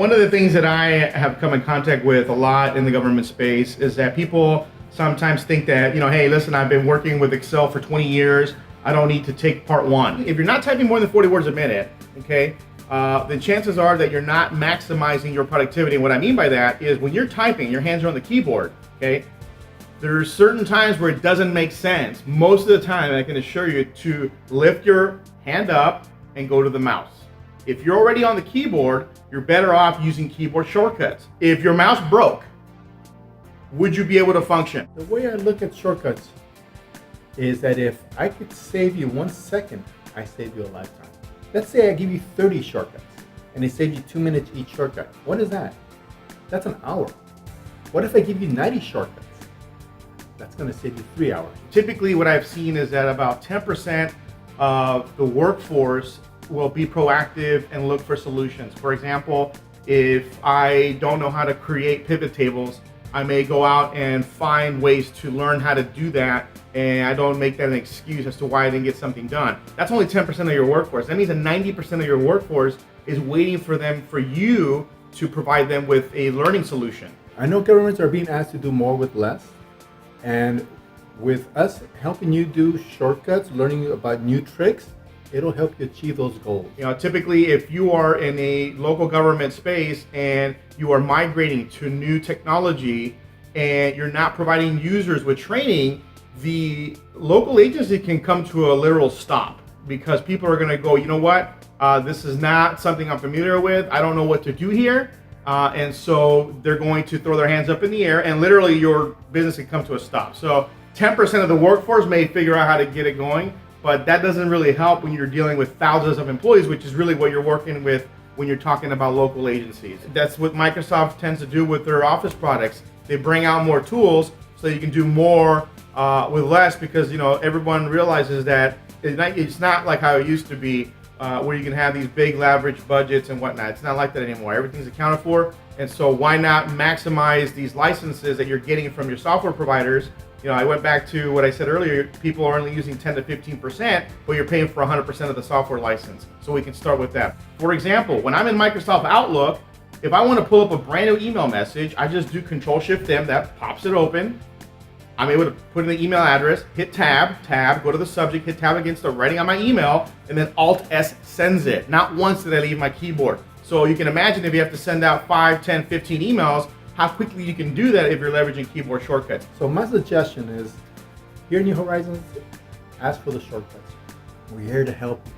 One of the things that I have come in contact with a lot in the government space is that people sometimes think that, hey, listen, I've been working with Excel for 20 years. I don't need to take part one. If you're not typing more than 40 words a minute, okay, then chances are that you're not maximizing your productivity. And what I mean by that is when you're typing, your hands are on the keyboard, okay? There's certain times where it doesn't make sense. Most of the time, I can assure you, to lift your hand up and go to the mouse. If you're already on the keyboard, you're better off using keyboard shortcuts. If your mouse broke, would you be able to function? The way I look at shortcuts is that if I could save you 1 second, I save you a lifetime. Let's say I give you 30 shortcuts and they save you 2 minutes each shortcut. What is that? That's an hour. What if I give you 90 shortcuts? That's going to save you 3 hours. Typically what I've seen is that about 10% of the workforce will be proactive and look for solutions. For example, if I don't know how to create pivot tables, I may go out and find ways to learn how to do that, and I don't make that an excuse as to why I didn't get something done. That's only 10% of your workforce. That means that 90% of your workforce is waiting for you to provide them with a learning solution. I know governments are being asked to do more with less, and with us helping you do shortcuts, learning about new tricks, it'll help you achieve those goals. Typically if you are in a local government space and you are migrating to new technology and you're not providing users with training, the local agency can come to a literal stop because people are going to go, you know what, this is not something I'm familiar with. I don't know what to do here. And so they're going to throw their hands up in the air and literally your business can come to a stop. So 10% of the workforce may figure out how to get it going, but that doesn't really help when you're dealing with thousands of employees, which is really what you're working with when you're talking about local agencies. That's what Microsoft tends to do with their Office products. They bring out more tools so you can do more with less because everyone realizes that it's not like how it used to be where you can have these big leverage budgets and whatnot. It's not like that anymore. Everything's accounted for, and so why not maximize these licenses that you're getting from your software providers? I went back to what I said earlier, people are only using 10 to 15%, but you're paying for 100% of the software license. So we can start with that. For example, when I'm in Microsoft Outlook, if I want to pull up a brand new email message, I just do Ctrl+Shift+M, that pops it open. I'm able to put in the email address, hit tab, go to the subject, hit tab against the writing on my email, and then Alt-S sends it. Not once did I leave my keyboard. So you can imagine if you have to send out 5, 10, 15 emails, how quickly you can do that if you're leveraging keyboard shortcuts. So my suggestion is, here in New Horizons, ask for the shortcuts. We're here to help you.